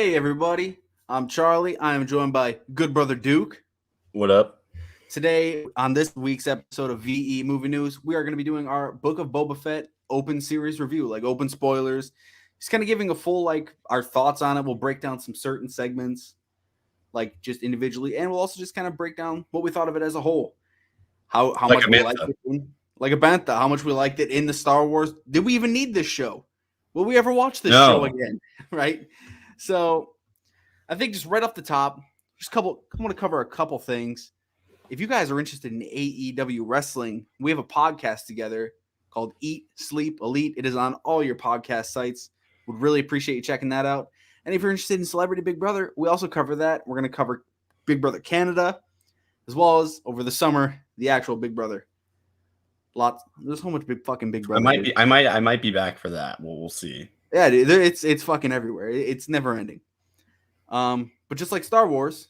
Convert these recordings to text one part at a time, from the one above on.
Hey everybody, I'm Charlie. I am joined by good brother Duke. What up? Today on this week's episode of VE Movie News, we are going to be doing our Book of Boba Fett open series review, like open spoilers. Just kind of giving a full our thoughts on it. We'll break down some certain segments, like just individually, and we'll also just kind of break down what we thought of it as a whole. How Like much a we bantha. liked it, like a bantha. How much we liked it in the Star Wars. Did we even need this show? Will we ever watch this show No. again? Right. So I think just right off the top, I want to cover a couple things. If you guys are interested in AEW wrestling, we have a podcast together called Eat, Sleep, Elite. It is on all your podcast sites. Would really appreciate you checking that out. And if you're interested in Celebrity Big Brother, we also cover that. We're going to cover Big Brother Canada, as well as over the summer, the actual Big Brother. There's so much Big Brother. I might be back for that. We'll see. Yeah, dude, it's fucking everywhere. It's never ending. But just like Star Wars,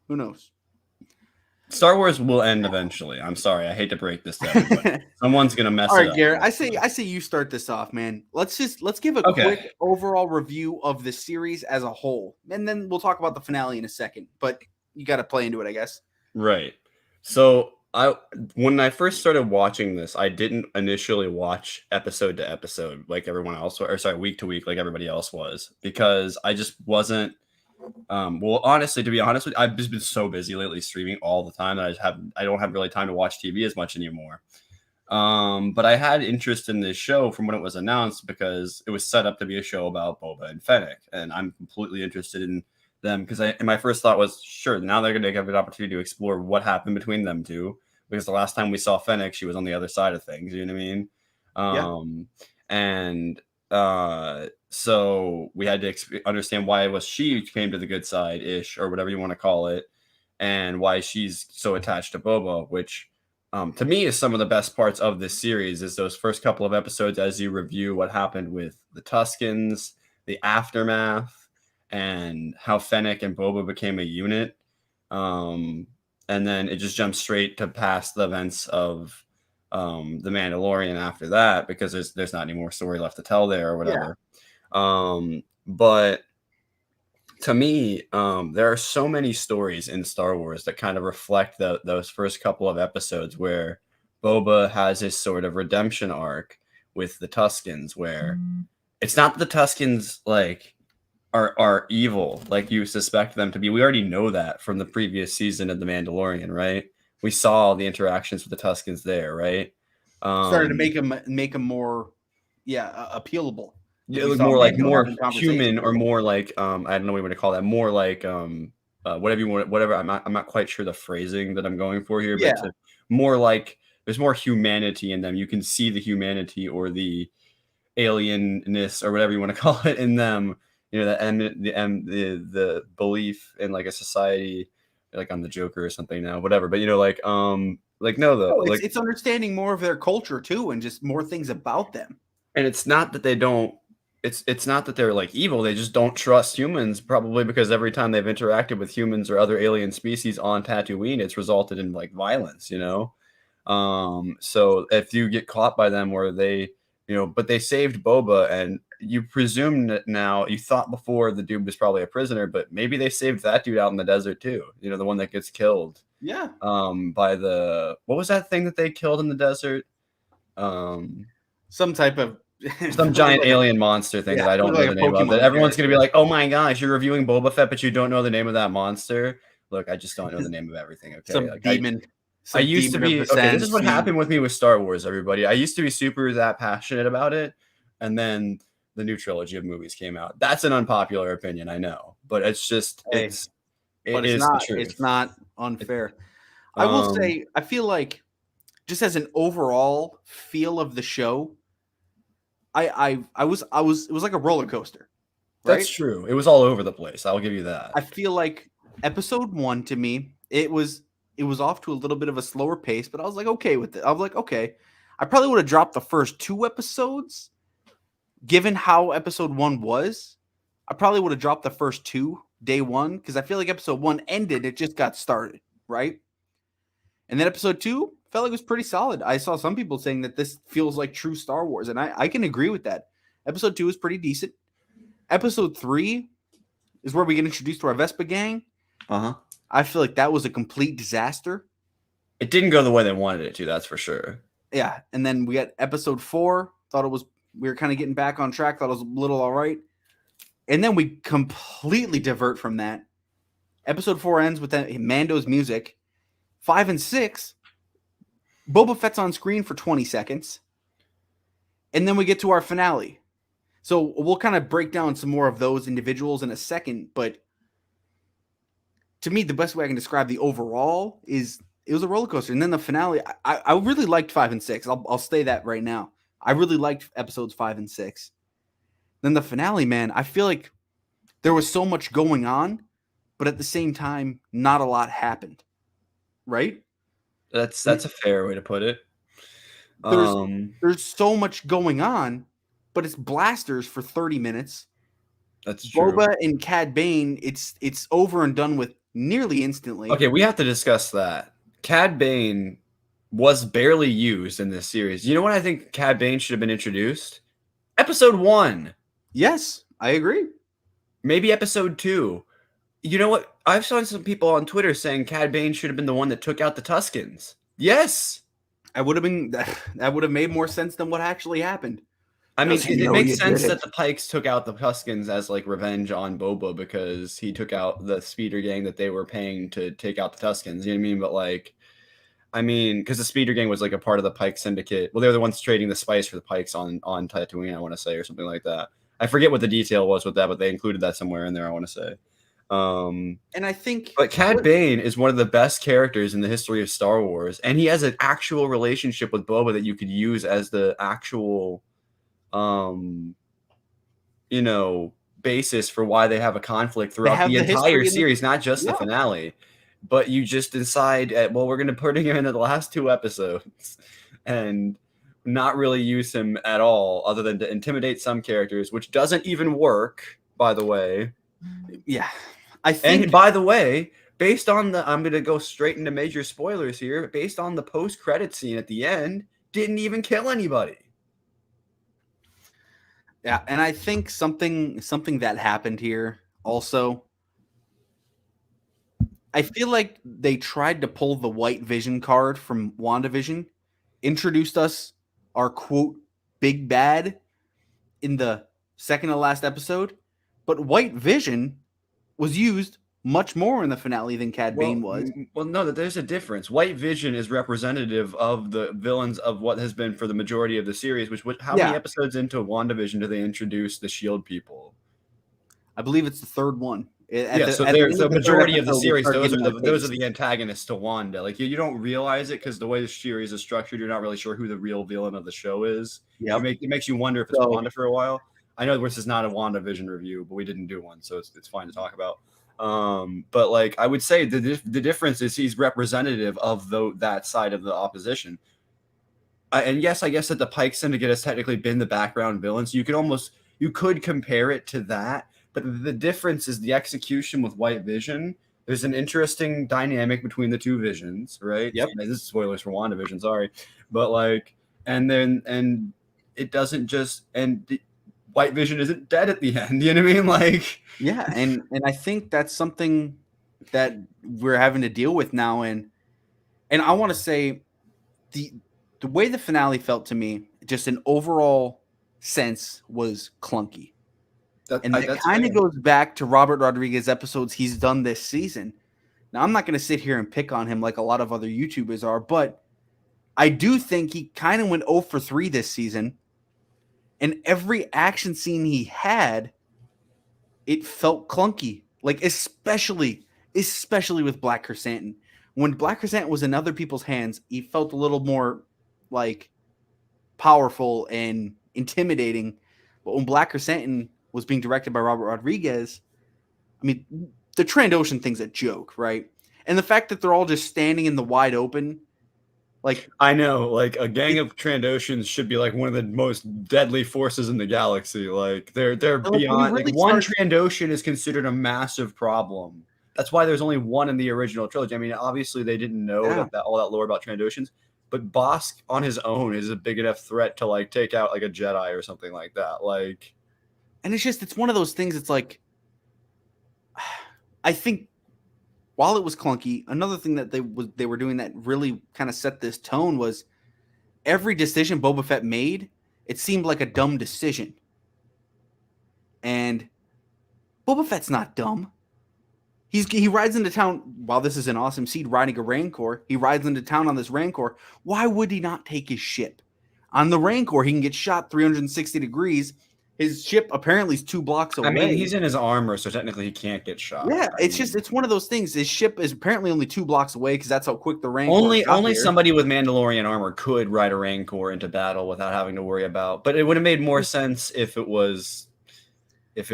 who knows? Star Wars will end eventually. I'm sorry. I hate to break this to everybody. Someone's gonna mess All it right, up. Garrett. I say you start this off, man. Let's give a quick overall review of the series as a whole, and then we'll talk about the finale in a second. But you got to play into it, I guess. Right. So when I first started watching this, I didn't initially watch episode to episode like everyone else, week to week like everybody else was, because I just wasn't. Well, honestly, to be honest with you, I've just been so busy lately streaming all the time that I don't have really time to watch TV as much anymore. But I had interest in this show from when it was announced because it was set up to be a show about Boba and Fennec, and I'm completely interested in them because my first thought was, sure, now they're going to have an opportunity to explore what happened between them two, because the last time we saw Fennec, she was on the other side of things. You know what I mean? And so we had to understand why it was she came to the good side ish, or whatever you want to call it, and why she's so attached to Boba, which to me is some of the best parts of this series, is those first couple of episodes as you review what happened with the Tuskens, the aftermath, and how Fennec and Boba became a unit. And then it just jumps straight to past the events of the Mandalorian after that, because there's not any more story left to tell there or whatever. But to me, there are so many stories in Star Wars that kind of reflect those first couple of episodes where Boba has his sort of redemption arc with the Tuskens, where it's not the Tuskens are evil like you suspect them to be. We already know that from the previous season of The Mandalorian, right? We saw the interactions with the Tuskens there, right? Started to make them more, appealable. Yeah, it was more human, or more like I don't know what you want to call that. More like whatever you want, whatever. I'm not quite sure the phrasing that I'm going for here, but more like there's more humanity in them. You can see the humanity or the alienness or whatever you want to call it in them. You know, the belief in like a society, like I'm the Joker or something now, whatever. But it's understanding more of their culture too, and just more things about them. And it's not that they don't. It's not that they're like evil. They just don't trust humans, probably because every time they've interacted with humans or other alien species on Tatooine, it's resulted in like violence, you know. So if you get caught by them, where they, but they saved Boba, and you presume that now, you thought before the dude was probably a prisoner, but maybe they saved that dude out in the desert too. You know, the one that gets killed. Yeah. By what was that thing that they killed in the desert? Some type of some giant alien monster thing that I don't know the name of. That everyone's going to be like, oh my gosh, you're reviewing Boba Fett, but you don't know the name of that monster. Look, I just don't know the name of everything. Okay. Some demon. I used to be, okay, this is what happened with me with Star Wars, everybody. I used to be super that passionate about it, and then the new trilogy of movies came out. That's an unpopular opinion, I know, but it's just, it's not unfair. I will say, I feel like just as an overall feel of the show, it was like a roller coaster. Right? That's true. It was all over the place. I'll give you that. I feel like episode 1 to me, it was off to a little bit of a slower pace, but I was like, okay with it. I was like, okay. I probably would have dropped the first 2 episodes, given how episode 1 was. I probably would have dropped the first 2 day 1, because I feel like episode 1 ended, it just got started, right? And then episode 2 felt like it was pretty solid. I saw some people saying that this feels like true Star Wars, and I can agree with that. Episode 2 is pretty decent. Episode 3 is where we get introduced to our Vespa gang. Uh-huh. I feel like that was a complete disaster. It didn't go the way they wanted it to, that's for sure. Yeah, and then we got episode 4. We were kind of getting back on track. Thought it was a little all right. And then we completely divert from that. Episode 4 ends with Mando's music. 5 and 6, Boba Fett's on screen for 20 seconds. And then we get to our finale. So we'll kind of break down some more of those individuals in a second. But to me, the best way I can describe the overall is it was a roller coaster. And then the finale, I really liked 5 and 6. I'll say that right now. I really liked episodes 5 and 6. Then the finale, man, I feel like there was so much going on, but at the same time, not a lot happened. Right? That's a fair way to put it. There's so much going on, but it's blasters for 30 minutes. That's true. Boba and Cad Bane, it's over and done with nearly instantly. Okay, we have to discuss that. Cad Bane was barely used in this series. You know when I think Cad Bane should have been introduced? Episode 1. Yes, I agree. Maybe episode 2. You know what? I've seen some people on Twitter saying Cad Bane should have been the one that took out the Tuskens. Yes. That would have made more sense than what actually happened. I mean, it makes sense that the Pikes took out the Tuskens as like revenge on Boba because he took out the speeder gang that they were paying to take out the Tuskens. You know what I mean? But like, because the speeder gang was like a part of the Pike syndicate. Well, they were the ones trading the spice for the Pikes on Tatooine, I want to say, or something like that. I forget what the detail was with that, but they included that somewhere in there, I want to say. And I think, but Cad Bane is one of the best characters in the history of Star Wars, and he has an actual relationship with Boba that you could use as the actual, basis for why they have a conflict throughout the entire series, not just the finale. But you just decide, we're going to put him in the last 2 episodes, and not really use him at all, other than to intimidate some characters, which doesn't even work, by the way. Yeah. And by the way, based on I'm going to go straight into major spoilers here, based on the post-credit scene at the end, didn't even kill anybody. Yeah, and I think something that happened here also, I feel like they tried to pull the White Vision card from WandaVision, introduced us our quote big bad in the second to last episode, but White Vision was used much more in the finale than Cad Bane was. Well, no, there's a difference. White Vision is representative of the villains of what has been for the majority of the series. How many episodes into WandaVision do they introduce the Shield people? I believe it's the 3rd one. So the majority of the series, those are the antagonists to Wanda. Like you don't realize it because the way the series is structured, you're not really sure who the real villain of the show is. Yeah, it makes you wonder if it's Wanda for a while. I know this is not a WandaVision review, but we didn't do one, so it's fine to talk about. But like I would say the difference is he's representative of that side of the opposition. And yes, I guess that the Pike Syndicate has technically been the background villains. So you could compare it to that, but the difference is the execution with White Vision. There's an interesting dynamic between the 2 visions, right? Yep. This is spoilers for WandaVision, sorry, but like, and it doesn't just White Vision isn't dead at the end. You know what I mean? Like, yeah, and I think that's something that we're having to deal with now. And I want to say the way the finale felt to me, just an overall sense, was clunky. That kind of goes back to Robert Rodriguez episodes he's done this season. Now, I'm not going to sit here and pick on him like a lot of other YouTubers are, but I do think he kind of went 0 for 3 this season. And every action scene he had, it felt clunky. Like especially with Black Chrysanthemum. When Black Chrysanthemum was in other people's hands, he felt a little more like powerful and intimidating. But when Black Chrysanthemum was being directed by Robert Rodriguez, I mean, the Trandoshan thing's a joke, right? And the fact that they're all just standing in the wide open. Like, I know, like a gang of Trandoshans should be like one of the most deadly forces in the galaxy. Like they're beyond. Like one Trandoshan is considered a massive problem. That's why there's only one in the original trilogy. I mean, obviously they didn't know that all that lore about Trandoshans, but Bosk on his own is a big enough threat to like take out like a Jedi or something like that. Like, And it's one of those things. It's like, I think while it was clunky, another thing that they were doing that really kind of set this tone was every decision Boba Fett made, it seemed like a dumb decision. And Boba Fett's not dumb. He rides into town. While this is an awesome scene, riding a Rancor, he rides into town on this Rancor. Why would he not take his ship? On the Rancor, he can get shot 360 degrees. His ship apparently is 2 blocks away. I mean, he's in his armor, so technically he can't get shot. Yeah, it's one of those things. His ship is apparently only 2 blocks away because that's how quick the Rancor. Only somebody with Mandalorian armor could ride a Rancor into battle without having to worry about. But it would have made more sense if it was. It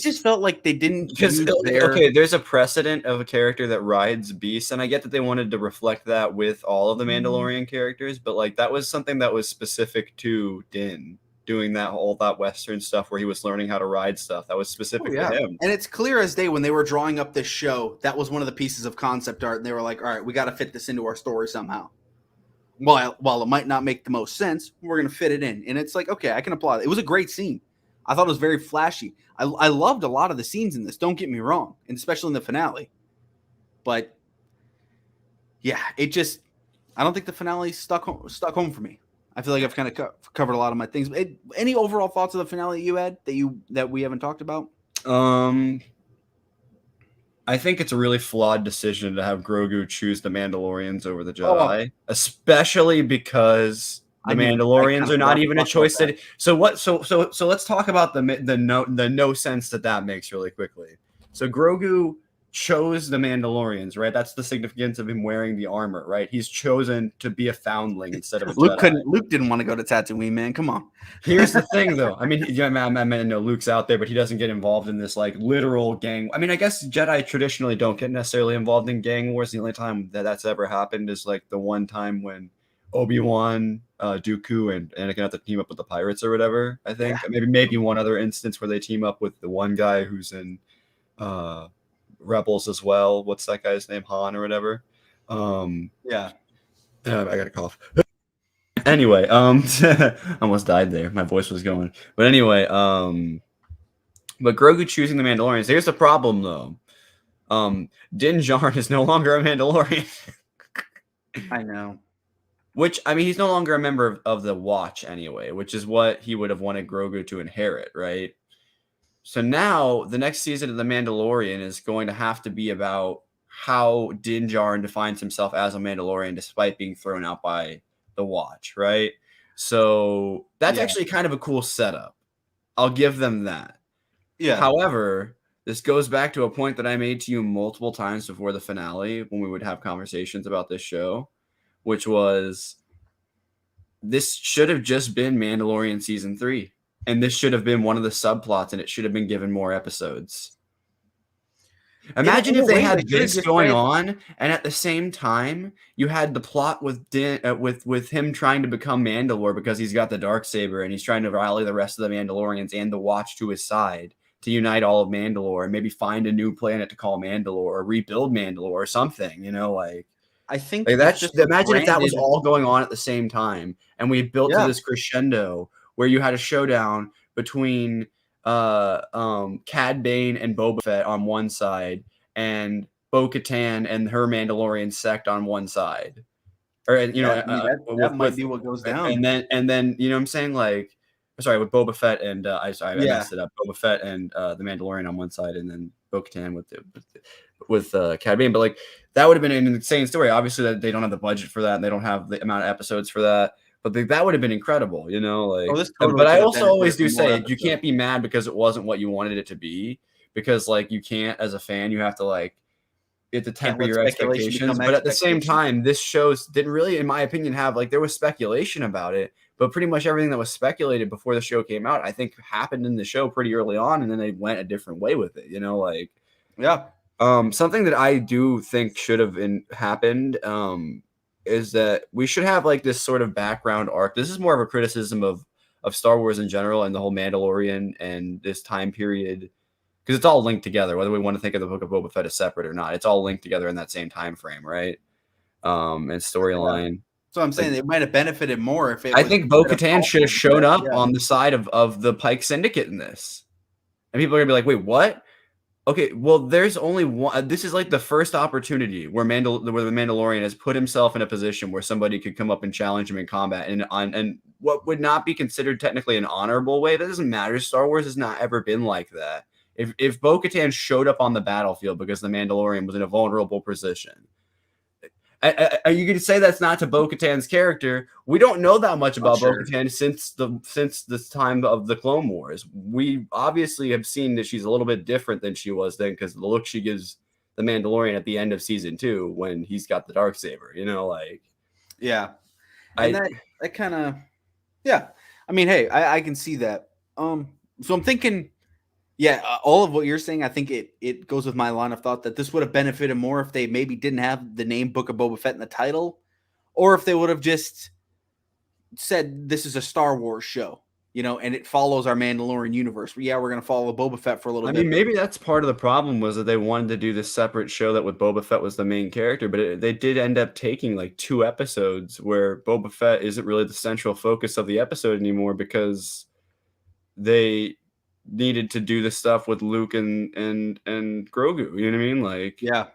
just felt like they didn't. Because there's a precedent of a character that rides beasts, and I get that they wanted to reflect that with all of the Mandalorian characters, but like that was something that was specific to Din doing that Western stuff where he was learning how to ride stuff. That was specific to him. And it's clear as day when they were drawing up this show, that was one of the pieces of concept art, and they were like, all right, we got to fit this into our story somehow. While it might not make the most sense, we're going to fit it in. And it's like, okay, I can applaud it. It was a great scene. I thought it was very flashy. I loved a lot of the scenes in this. Don't get me wrong, and especially in the finale. But yeah, I don't think the finale stuck home for me. I feel like I've kind of covered a lot of my things. Any overall thoughts of the finale you had that we haven't talked about? I think it's a really flawed decision to have Grogu choose the Mandalorians over the Jedi, especially because the Mandalorians are not even a choice. So let's talk about the no sense that makes really quickly. So Grogu chose the Mandalorians, right? That's the significance of him wearing the armor, right? He's chosen to be a foundling instead of a Jedi. Luke didn't want to go to Tatooine, man. Come on. Here's the thing, though. I mean, I know Luke's out there, but he doesn't get involved in this like literal gang. I mean, I guess Jedi traditionally don't get necessarily involved in gang wars. The only time that's ever happened is like the one time when Obi-Wan, Dooku, and Anakin have to team up with the pirates or whatever. I think maybe one other instance where they team up with the one guy who's in Rebels as well. What's that guy's name? Han or whatever. I got a cough. Anyway, almost died there. My voice was going. But anyway, but Grogu choosing the Mandalorians. Here's the problem, though. Din Djarin is no longer a Mandalorian. I know. Which, I mean, he's no longer a member of the Watch anyway, which is what he would have wanted Grogu to inherit, right? So now the next season of The Mandalorian is going to have to be about how Din Djarin defines himself as a Mandalorian despite being thrown out by the Watch, right? So that's actually kind of a cool setup. I'll give them that. Yeah. However, this goes back to a point that I made to you multiple times before the finale when we would have conversations about this show, which was this should have just been Mandalorian season 3. And this should have been one of the subplots, and it should have been given more episodes. Imagine if they had this going on, and at the same time, you had the plot with with him trying to become Mandalore because he's got the Darksaber, and he's trying to rally the rest of the Mandalorians and the Watch to his side to unite all of Mandalore and maybe find a new planet to call Mandalore or rebuild Mandalore or something, I think that's just imagine if that was all going on at the same time, and we built to this crescendo where you had a showdown between Cad Bane and Boba Fett on one side, and Bo-Katan and her Mandalorian sect on one side, or that might be what goes down. And then you know what I'm saying, like, sorry, with Boba Fett and I messed it up. Boba Fett and the Mandalorian on one side, and then Bo-Katan with Cad Bane. But like that would have been an insane story. Obviously, that they don't have the budget for that, and they don't have the amount of episodes for that. But that would have been incredible, but I also always do say you can't be mad because it wasn't what you wanted it to be, because like you can't, as a fan, you have to like you have to temper your expectations. But at the same time, this show didn't really, in my opinion, have like there was speculation about it, but pretty much everything that was speculated before the show came out, I think happened in the show pretty early on, and then they went a different way with it. Something that I do think should have happened. Is that we should have like this sort of background arc. This is more of a criticism of Star Wars in general and the whole Mandalorian and this time period, because it's all linked together, whether we want to think of the Book of Boba Fett as separate or not. It's all linked together in that same time frame, right? And storyline. So I'm saying it might have benefited more if I think Bo-Katan should have shown up on the side of the Pike Syndicate in this. And people are gonna be like, wait, what? Okay, well, there's only one. This is like the first opportunity where the Mandalorian has put himself in a position where somebody could come up and challenge him in combat, and what would not be considered technically an honorable way. That doesn't matter. Star Wars has not ever been like that. If Bo-Katan showed up on the battlefield because the Mandalorian was in a vulnerable position, you could say that's not to Bo-Katan's character. We don't know that much about Bo-Katan since the time of the Clone Wars. We obviously have seen that she's a little bit different than she was then, because the look she gives the Mandalorian at the end of season 2 when he's got the Darksaber. Yeah, and that kind of, yeah. I mean, hey, I can see that. So I'm thinking, yeah, all of what you're saying, I think it goes with my line of thought that this would have benefited more if they maybe didn't have the name Book of Boba Fett in the title, or if they would have just said this is a Star Wars show, and it follows our Mandalorian universe. Yeah, we're going to follow Boba Fett for a little bit. I mean, maybe that's part of the problem, was that they wanted to do this separate show that with Boba Fett was the main character, but they did end up taking like 2 episodes where Boba Fett isn't really the central focus of the episode anymore, because they needed to do the stuff with Luke and Grogu. You know what I mean? Like, yeah.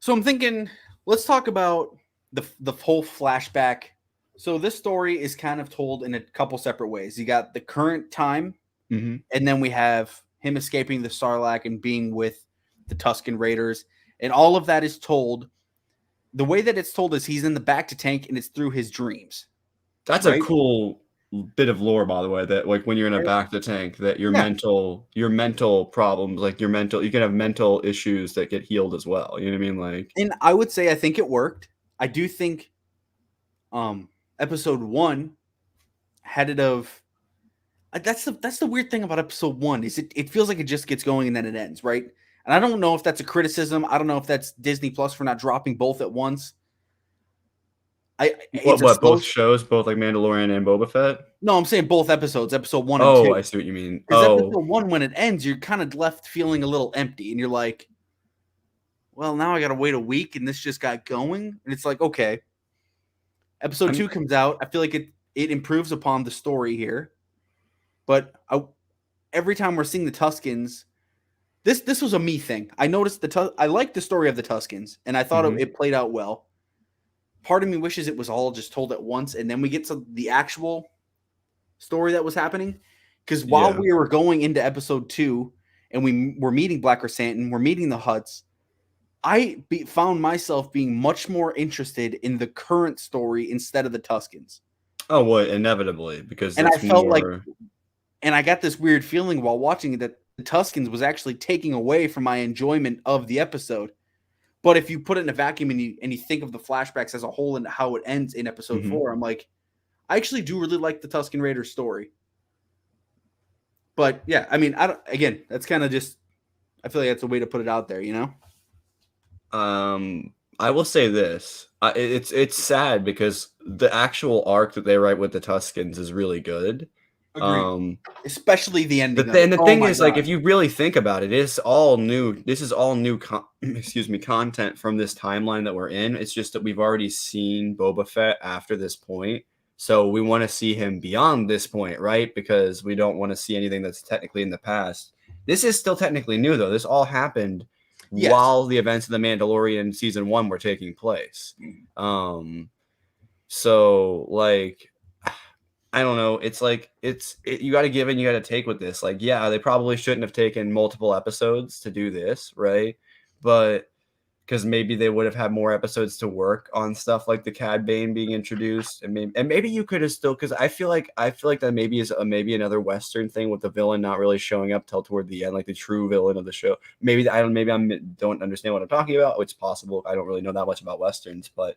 So I'm thinking, let's talk about the whole flashback. So this story is kind of told in a couple separate ways. You got the current time, and then we have him escaping the Sarlacc and being with the Tusken Raiders, and all of that is told. The way that it's told is he's in the back to tank, and it's through his dreams. That's right? A cool bit of lore, by the way, that like when you're in a back to tank, that your mental problems, like you can have mental issues that get healed as well. You know what I mean? Like, and I would say I think it worked. I do think episode 1 had it of that's the weird thing about episode 1 is it feels like it just gets going and then it ends, right? And I don't know if that's a criticism. I don't know if that's Disney Plus for not dropping both at once. Both shows, both like Mandalorian and Boba Fett? No, I'm saying both episodes, episode 1 and 2. Oh, I see what you mean. Because episode 1, when it ends, you're kind of left feeling a little empty, and you're like, well, now I got to wait a week, and this just got going. And it's like, okay. Episode 2 comes out. I feel like it improves upon the story here. But every time we're seeing the Tuskens, this was a me thing. I noticed I liked the story of the Tuskens, and I thought it played out well. Part of me wishes it was all just told at once, and then we get to the actual story that was happening. Because while we were going into episode 2, and we were meeting Black Chrysanthemum, we're meeting the Hutts, I found myself being much more interested in the current story instead of the Tuskens. Oh, well, inevitably, because I felt like, and I got this weird feeling while watching it that the Tuskens was actually taking away from my enjoyment of the episode. But if you put it in a vacuum and you think of the flashbacks as a whole and how it ends in episode 4, I'm like, I actually do really like the Tusken Raiders story. But yeah, I mean, that's kind of just, I feel like that's a way to put it out there, I will say this. It's sad because the actual arc that they write with the Tuskens is really good. Agreed. Especially the ending. But then the thing is, like, if you really think about it, it's all new. This is all new content from this timeline that we're in. It's just that we've already seen Boba Fett after this point. So we want to see him beyond this point, right? Because we don't want to see anything that's technically in the past. This is still technically new, though. This all happened while the events of The Mandalorian season 1 were taking place. So, like, I don't know. It's like you got to give and you got to take with this. Like, yeah, they probably shouldn't have taken multiple episodes to do this, right? But because maybe they would have had more episodes to work on stuff like the Cad Bane being introduced, and maybe you could have still, because I feel like that maybe is maybe another Western thing with the villain not really showing up till toward the end, like the true villain of the show. Maybe I don't understand what I'm talking about. It's possible. I don't really know that much about Westerns, but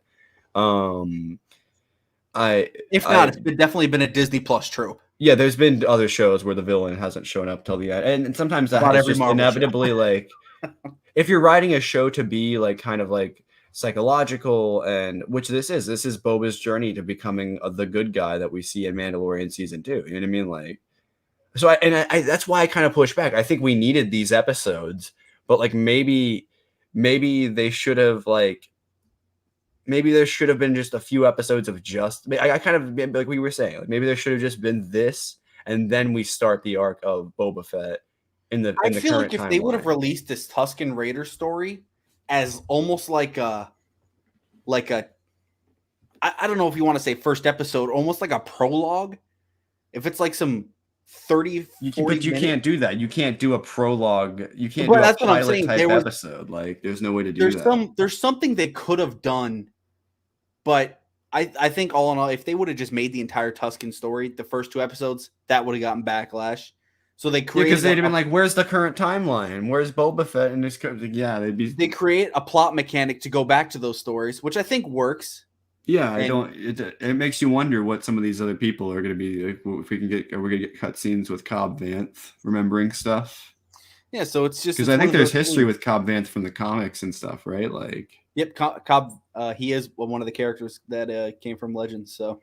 it's definitely been a Disney Plus trope. Yeah, there's been other shows where the villain hasn't shown up till the end, and sometimes that has just inevitably like. If you're writing a show to be like kind of like psychological, and which this is Boba's journey to becoming the good guy that we see in Mandalorian season 2. You know what I mean? Like, so I that's why I kind of push back. I think we needed these episodes, but like maybe they should have maybe there should have been just a few episodes of just. I kind of like we were saying, like maybe there should have just been this, and then we start the arc of Boba Fett in the I in the feel current like if they would have timeline. released this Tusken Raider story as almost like a I don't know if you want to say first episode, almost like a prologue. If it's like some 30, 40 But you minutes. can't do that. You can't do a prologue. You can't But do a that's what I'm pilot saying. type episode. Like, there's no way to do that. There's something they could have done, but I think all in all, if they would have just made the entire Tusken story, the first 2 episodes, that would have gotten backlash. So they created because they'd have been like, "Where's the current timeline? Where's Boba Fett?" And this, yeah, they'd be. They create a plot mechanic to go back to those stories, which I think works. Yeah, I don't. It makes you wonder what some of these other people are going to be. Like, if we can get, are we going to get cutscenes with Cobb Vanth remembering stuff? Yeah, so it's just because I think there's history with Cobb Vanth from the comics and stuff, right? Like, yep, Cobb. He is one of the characters that came from Legends. So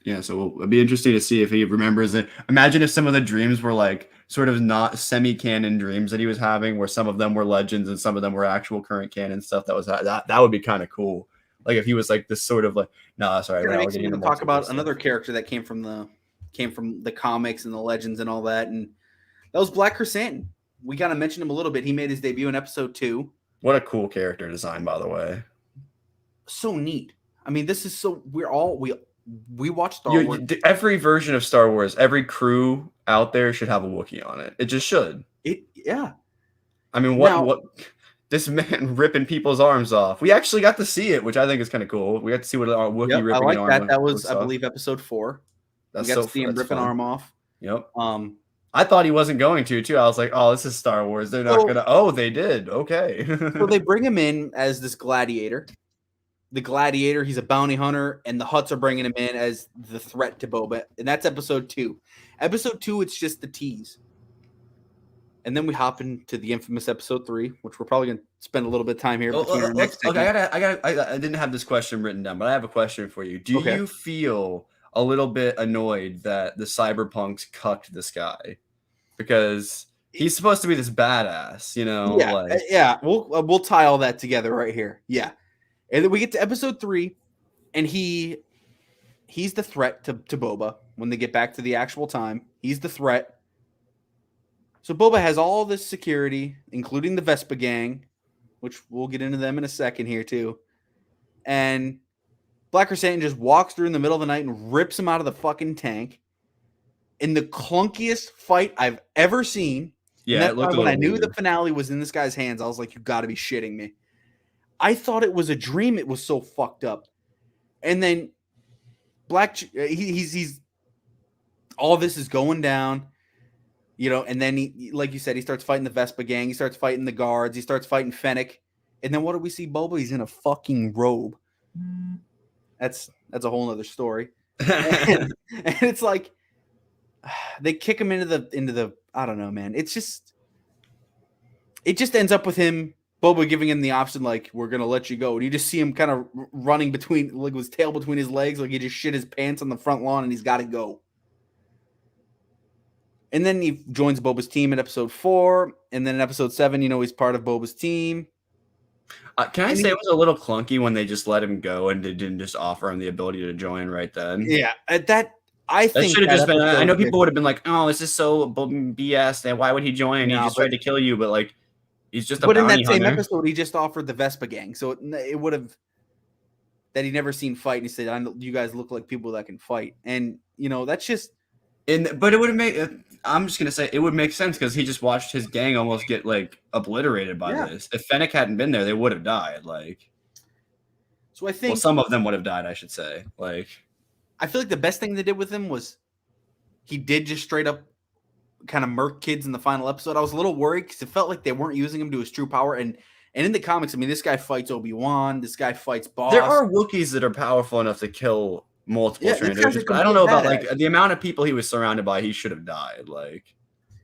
yeah, so it'll be interesting to see if he remembers it. Imagine if some of the dreams were like sort of not semi-canon dreams that he was having, where some of them were legends and some of them were actual current canon stuff. That would be kind of cool. Like if he was like this sort of like, no, sorry, we're going to talk about another character that came from the comics and the legends and all that, and that was Black Chrysanthemum. We got to mention him a little bit. He made his debut in episode 2. What a cool character design, by the way. So neat. I mean, this is so we watch Star Wars. Every version of Star Wars, every crew out there should have a Wookiee on it. It just should. Yeah. I mean, what this man ripping people's arms off. We actually got to see it, which I think is kind of cool. We got to see what our Wookiee ripping I like arm. That was, I believe, episode 4. That's we got to see him ripping arm off. Yep. I thought he wasn't going to too. I was like, oh, this is Star Wars. They're not gonna. Oh, they did. Okay. So they bring him in as this gladiator. The gladiator, he's a bounty hunter, and the Hutts are bringing him in as the threat to Boba, and that's episode 2. Episode 2, it's just the tease. And then we hop into the infamous episode 3, which we're probably going to spend a little bit of time here between our next. Okay, I didn't have this question written down, but I have a question for you. Do you feel a little bit annoyed that the cyberpunks cucked this guy? Because he's supposed to be this badass, you know? Yeah, we'll tie all that together right here. Yeah. And then we get to episode 3, and he's the threat to Boba when they get back to the actual time. He's the threat. So Boba has all this security, including the Vespa gang, which we'll get into them in a second here too. And Black Chrysanthemum just walks through in the middle of the night and rips him out of the fucking tank in the clunkiest fight I've ever seen. Yeah, it looked when I knew the finale was in this guy's hands, I was like, you got to be shitting me. I thought it was a dream. It was so fucked up. And then he's all this is going down, you know, and then he, like you said, he starts fighting the Vespa gang. He starts fighting the guards. He starts fighting Fennec. And then what do we see Boba? He's in a fucking robe. That's a whole nother story. and it's like they kick him into the I don't know, man. It just ends up with him, Boba giving him the option, like, we're gonna let you go. And you just see him kind of running between, like, with his tail between his legs, like he just shit his pants on the front lawn and he's got to go. And then he joins Boba's team in episode 4, and then in episode 7, you know, he's part of Boba's team. Can I say it was a little clunky when they just let him go and they didn't just offer him the ability to join right then? Yeah, I think should have just been. I know people would have been like, "Oh, this is so BS. And why would he join? He just tried to kill you." But like, he's just a bounty hunter. But in that same episode, he just offered the Vespa gang, so it would have that he never seen fight, and he said, "You guys look like people that can fight," and you know that's just. But it would have made. I'm just gonna say it would make sense because he just watched his gang almost get like obliterated by this. If Fennec hadn't been there, they would have died. Like, so I think some of them would have died. I should say. Like, I feel like the best thing they did with him was he did just straight up kind of murk kids in the final episode. I was a little worried because it felt like they weren't using him to his true power. And in the comics, I mean, this guy fights Obi-Wan. This guy fights Boss. There are Wookiees that are powerful enough to kill multiple Trandoshans, but I don't know about like the amount of people he was surrounded by. He should have died. Like,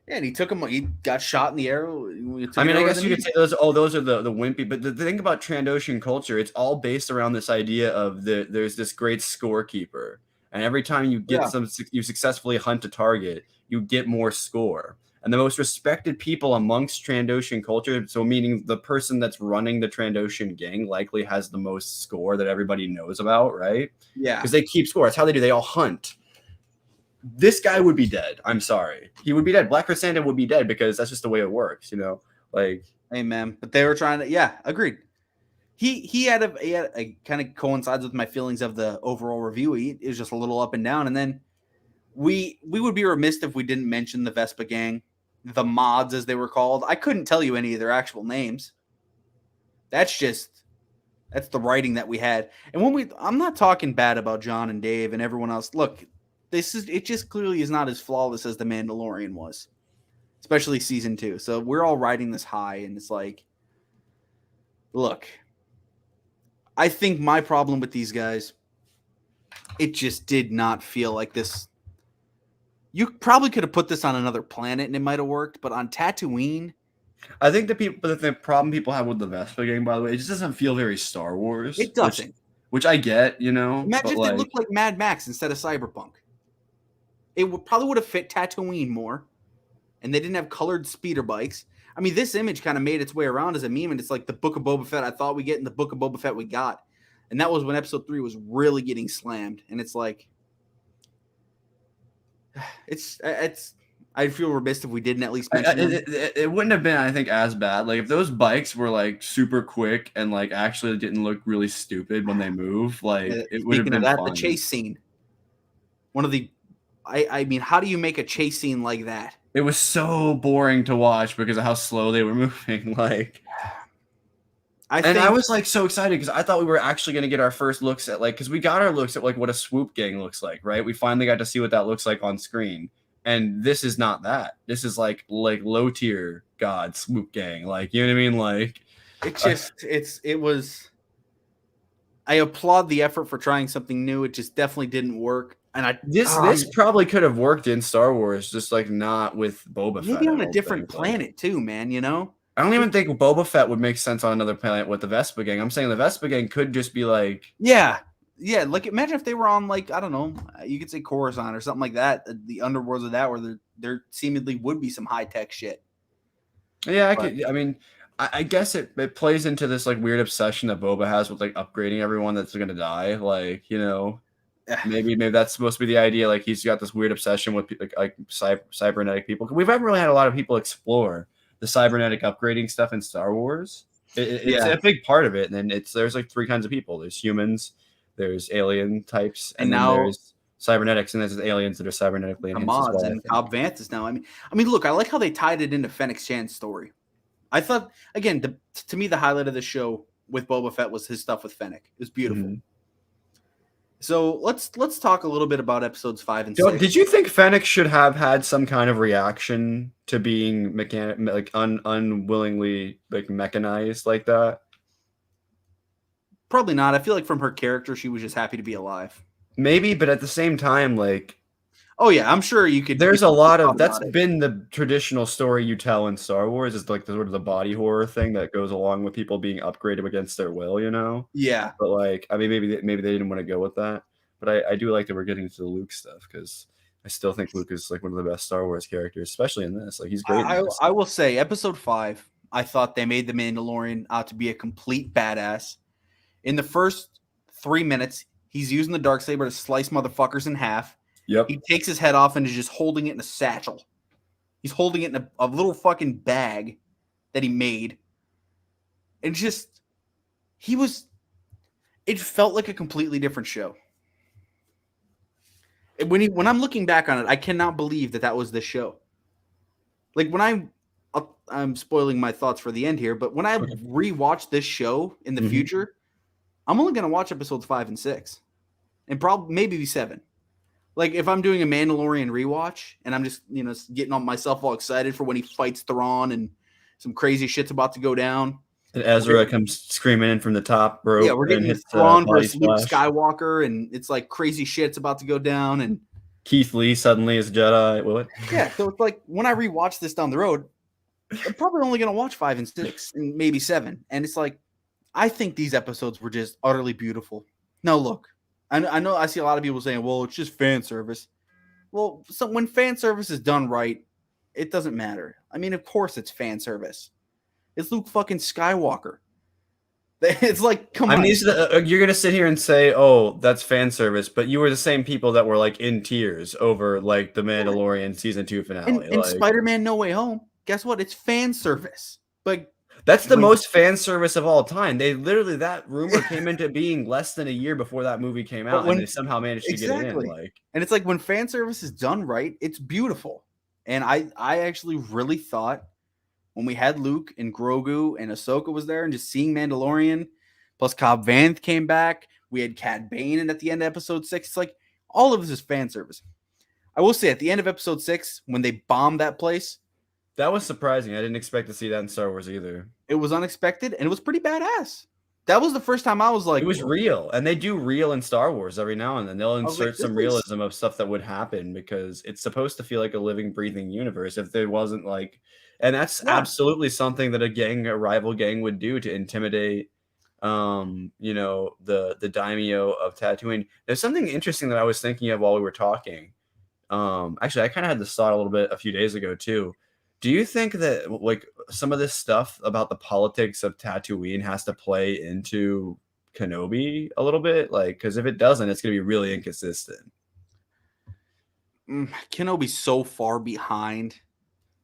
yeah, and he took him. He got shot in the air. I mean, I guess you could say those. Oh, those are the wimpy. But the thing about Trandoshan culture, it's all based around this idea of there's this great scorekeeper, and every time you get you successfully hunt a target, you get more score. And the most respected people amongst Trandoshan culture, so meaning the person that's running the Trandoshan gang likely has the most score that everybody knows about, right? Yeah. Because they keep score. That's how they do. They all hunt. this guy would be dead. I'm sorry. He would be dead. Black Chrysanthemum would be dead because that's just the way it works, you know? Like, Amen. But they were trying to, yeah, agreed. He had a kind of coincides with my feelings of the overall review. It was just a little up and down. And then we would be remiss if we didn't mention the Vespa gang, the mods as they were called. I couldn't tell you any of their actual names. That's the writing that we had. And I'm not talking bad about John and Dave and everyone else. Look, it just clearly is not as flawless as The Mandalorian was, especially season 2. So we're all riding this high, and it's like, look, I think my problem with these guys, it just did not feel like this. You probably could have put this on another planet and it might have worked, but on Tatooine, I think the problem people have with the Vespa game, by the way, it just doesn't feel very Star Wars. it doesn't. Which I get, you know. Imagine but if it looked like Mad Max instead of Cyberpunk. It probably would have fit Tatooine more, and they didn't have colored speeder bikes. I mean, this image kind of made its way around as a meme, and it's like the Book of Boba Fett I thought we get in the Book of Boba Fett we got. And that was when episode 3 was really getting slammed. And it's like, I'd feel remiss if we didn't at least mention it wouldn't have been, I think, as bad. Like if those bikes were like super quick and like actually didn't look really stupid when they move, like it would have been fun. The chase scene. One of the, I mean, how do you make a chase scene like that? It was so boring to watch because of how slow they were moving. Like, I was like so excited because I thought we were actually going to get our first looks at because we got our looks at like what a swoop gang looks like, right? We finally got to see what that looks like on screen. And this is not that. This is like low tier god swoop gang. Like, you know what I mean? Like, it was. I applaud the effort for trying something new. It just definitely didn't work. And this probably could have worked in Star Wars, just like not with Boba Fett. Maybe on a different planet too, man. You know. I don't even think Boba Fett would make sense on another planet with the Vespa gang. I'm saying the Vespa gang could just be like, yeah. Like imagine if they were on like, I don't know, you could say Coruscant or something like that, the underworlds of that, where there seemingly would be some high tech shit. Yeah, I guess it plays into this like weird obsession that Boba has with like upgrading everyone that's gonna die. Like, you know, maybe that's supposed to be the idea. Like he's got this weird obsession with like cybernetic people. We haven't really had a lot of people explore the cybernetic upgrading stuff in Star Wars. It's a big part of it. And then there's like 3 kinds of people. There's humans, there's alien types, and now there's cybernetics, and there's aliens that are cybernetically enhanced. Mods and Cobb Vanth is now. I mean, look, I like how they tied it into Fennec Shan's story. I thought, again, to me, the highlight of the show with Boba Fett was his stuff with Fennec. It was beautiful. Mm-hmm. So let's talk a little bit about episodes 5 and 6. Did you think Fennec should have had some kind of reaction to being unwillingly like mechanized like that? Probably not. I feel like from her character, she was just happy to be alive. Maybe, but at the same time, like, oh yeah, I'm sure you could. There's a lot of that's been the traditional story you tell in Star Wars, is like the sort of the body horror thing that goes along with people being upgraded against their will, you know? Yeah. But like, I mean, maybe they didn't want to go with that. But I do like that we're getting to the Luke stuff, because I still think Luke is like one of the best Star Wars characters, especially in this. Like, he's great. I will say, episode 5, I thought they made the Mandalorian out to be a complete badass. In the first 3 minutes, he's using the Darksaber to slice motherfuckers in half. Yep. He takes his head off and is just holding it in a satchel. He's holding it in a little fucking bag that he made. And just, it felt like a completely different show. When I'm looking back on it, I cannot believe that was this show. Like when I'm spoiling my thoughts for the end here, but when I rewatch this show in the future, I'm only going to watch episodes 5 and 6 and probably maybe 7. Like if I'm doing a Mandalorian rewatch and I'm just, getting on myself all excited for when he fights Thrawn and some crazy shit's about to go down. And Ezra comes screaming in from the top rope. Yeah, we're getting Thrawn versus Luke Skywalker, and it's like crazy shit's about to go down. And Keith Lee suddenly is Jedi. What? Yeah, so it's like when I rewatch this down the road, I'm probably only going to watch 5 and 6 and maybe 7. And it's like, I think these episodes were just utterly beautiful. Now, look, I know I see a lot of people saying, well, it's just fan service. Well, so when fan service is done right, it doesn't matter. I mean, of course it's fan service. It's Luke fucking Skywalker. It's like, come I on. mean, you're gonna sit here and say, "Oh, that's fan service," but you were the same people that were like in tears over like the Mandalorian season 2 finale. And Like Spider-Man No Way Home, guess what? It's fan service. But that's the when most fan service of all time. They literally that rumor came into being less than a year before that movie came out, and they somehow managed to get it in. Like, and it's like when fan service is done right, it's beautiful. And I actually really thought when we had Luke and Grogu and Ahsoka was there, and just seeing Mandalorian, plus Cobb Vanth came back, we had Cad Bane, and at the end of episode 6, it's like all of this is fan service. I will say at the end of episode 6, when they bombed that place, that was surprising. I didn't expect to see that in Star Wars either. It was unexpected, and it was pretty badass. That was the first time I was like, it was real. And they do real in Star Wars every now and then. They'll insert some realism of stuff that would happen because it's supposed to feel like a living, breathing universe. If there wasn't like, and that's absolutely something that a rival gang would do to intimidate, the daimyo of Tatooine. There's something interesting that I was thinking of while we were talking. Actually, I kind of had this thought a few days ago too. Do you think that like some of this stuff about the politics of Tatooine has to play into Kenobi a little bit? Like, because if it doesn't, it's going to be really inconsistent. Kenobi's so far behind.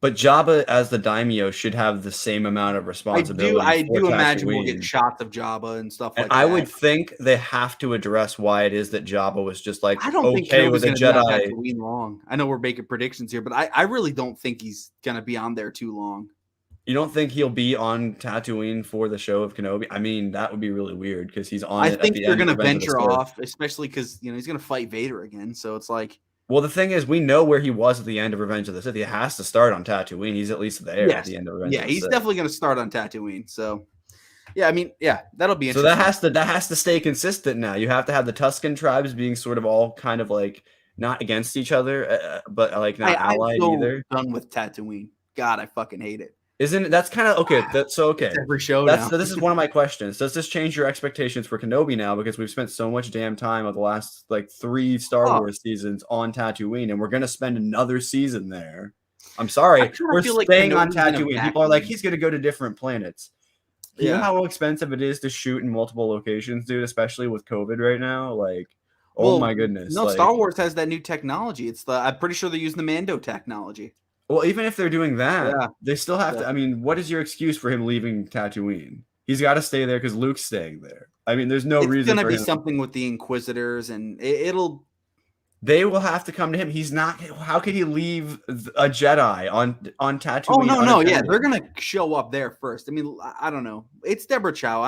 But Jabba as the daimyo should have the same amount of responsibility. I do imagine we'll get shots of Jabba and stuff like that. I would think they have to address why it is that Jabba was just like, I don't think Kenobi's going to be on Tatooine long. I know we're making predictions here, but I really don't think he's going to be on there too long. You don't think he'll be on Tatooine for the show of Kenobi? I mean, that would be really weird because he's on. I think they're going to venture off, especially because he's going to fight Vader again. So it's like. Well, the thing is, we know where he was at the end of Revenge of the Sith. He has to start on Tatooine. He's at least there at the end of Revenge of the Sith. Yeah, he's definitely going to start on Tatooine. So, yeah, I mean, that'll be interesting. So that has to stay consistent now. You have to have the Tusken tribes being sort of all kind of like not against each other, but like not allied either. I'm done with Tatooine. God, I fucking hate it. Isn't it? That's kind of okay. Okay. Every show. This is one of my questions. Does this change your expectations for Kenobi now? Because we've spent so much damn time of the last like 3 Star Wars seasons on Tatooine, and we're gonna spend another season there. I'm sorry, we're staying on Tatooine. People are like, he's gonna go to different planets. You know how expensive it is to shoot in multiple locations, dude, especially with COVID right now. Like, oh my goodness. No, Star Wars has that new technology. I'm pretty sure they're using the Mando technology. Well, even if they're doing that, they still have to. I mean, what is your excuse for him leaving Tatooine? He's got to stay there because Luke's staying there. I mean, there's no reason. It's going to be something with the Inquisitors, and They will have to come to him. He's not. How could he leave a Jedi on Tatooine? Oh no, yeah, they're going to show up there first. I mean, I don't know. It's Deborah Chow.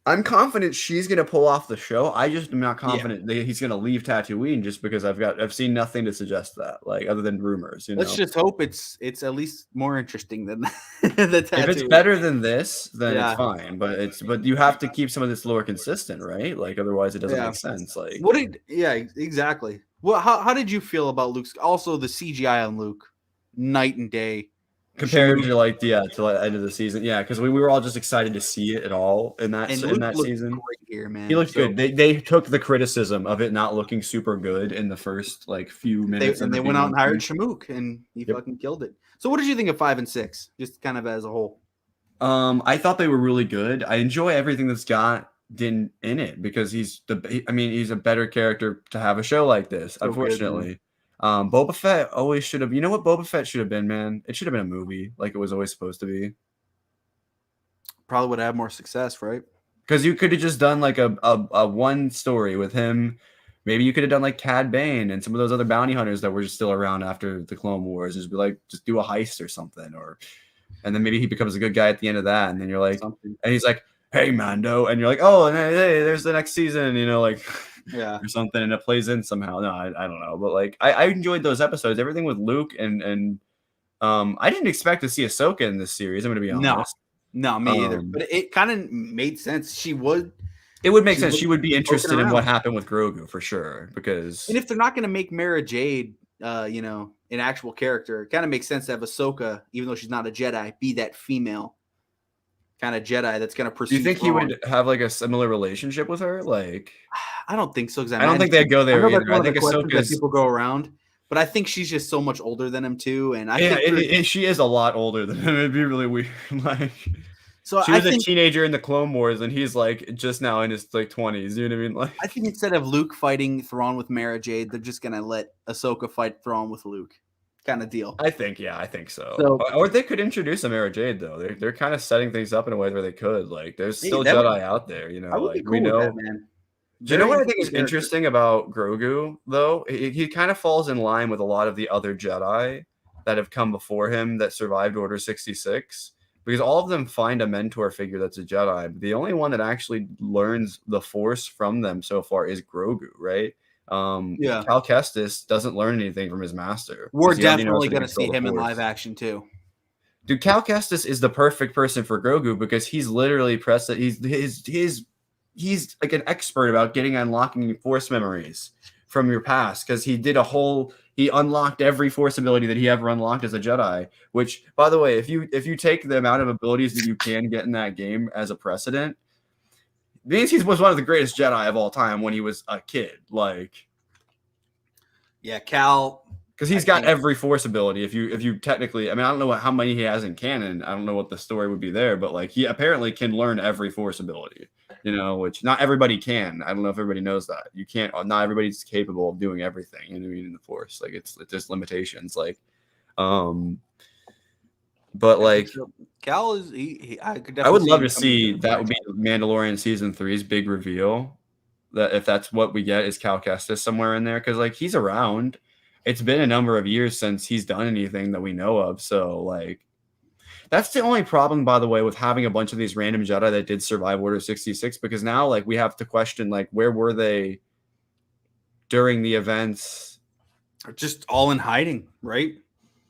I'm confident she's going to pull off the show. I just am not confident that he's going to leave Tatooine just because I've seen nothing to suggest that, like other than rumors. Let's just hope it's at least more interesting than the Tatooine. If it's better than this, then it's fine. But you have to keep some of this lore consistent, right? Like otherwise, it doesn't make sense. Like exactly. Well, how did you feel about Luke's? Also, the CGI on Luke, night and day. Compared to to the end of the season, because we were all just excited to see it at all in that season. Great here, man. He looked good. They took the criticism of it not looking super good in the first like few minutes, and they went out and hired Shamook, and he fucking killed it. So, what did you think of 5 and 6, just kind of as a whole? I thought they were really good. I enjoy everything that's got in it because he's a better character to have a show like this. So unfortunately. Good, Boba Fett always should have. You know what Boba Fett should have been, man? It should have been a movie, like it was always supposed to be. Probably would have more success, right? Because you could have just done like a one story with him. Maybe you could have done like Cad Bane and some of those other bounty hunters that were just still around after the Clone Wars. Just be like, just do a heist or something, and then maybe he becomes a good guy at the end of that, and then you're like, and he's like, "Hey, Mando," and you're like, "Oh, and hey, there's the next season," like. Or something, and it plays in somehow. No, I don't know, but like I enjoyed those episodes. Everything with Luke and I didn't expect to see Ahsoka in this series. I'm gonna be honest. No, me either. But it kind of made sense. It would make sense. She would be interested in what happened with Grogu for sure. Because and if they're not gonna make Mara Jade, an actual character, it kind of makes sense to have Ahsoka, even though she's not a Jedi, be that female kind of Jedi that's going to pursue. Do you think he would have like a similar relationship with her? Like, I don't think so. I don't think they'd go there either. I think Ahsoka's people go around, but I think she's just so much older than him too. And she is a lot older than him. It'd be really weird. Like, So She I was a think teenager in the Clone Wars, and he's like just now in his like 20s. You know what I mean? Like, I think instead of Luke fighting Thrawn with Mara Jade, they're just gonna let Ahsoka fight Thrawn with Luke, kind of deal. I think so. So Or they could introduce a Mara Jade though. They're kind of setting things up in a way where they could. Like, there's hey, still Jedi out there. You I know, would be like we cool with that, know. man. Do you know Very what I think is interesting character. interesting about Grogu though? He kind of falls in line with a lot of the other Jedi that have come before him that survived Order 66. Because all of them find a mentor figure that's a Jedi. But the only one that actually learns the Force from them so far is Grogu, right? Yeah. Cal Kestis doesn't learn anything from his master. We're 'cause he already knows definitely how to gonna control see the him in Force. live action too. Dude, Cal Kestis is the perfect person for Grogu because he's literally he's like an expert about unlocking Force memories from your past because he unlocked every Force ability that he ever unlocked as a Jedi. Which, by the way, if you take the amount of abilities that you can get in that game as a precedent, means he was one of the greatest Jedi of all time when he was a kid. Like, Yeah, Cal. because he's got every Force ability. If you technically, I mean, I don't know how many he has in canon. I don't know what the story would be there, but like he apparently can learn every Force ability. You know, which not everybody can. I don't know if everybody knows that. You can't. Not everybody's capable of doing everything. You know what I mean? In the Force, like it's just limitations. Like, but like Cal is he I could definitely. I would see love him to coming see to the that would be Mandalorian season 3's big reveal. That if that's what we get is Cal Kestis somewhere in there because like he's around. It's been a number of years since he's done anything that we know of. So like. That's the only problem, by the way, with having a bunch of these random Jedi that did survive Order 66, because now, like, we have to question, like, where were they during the events? Just all in hiding, right?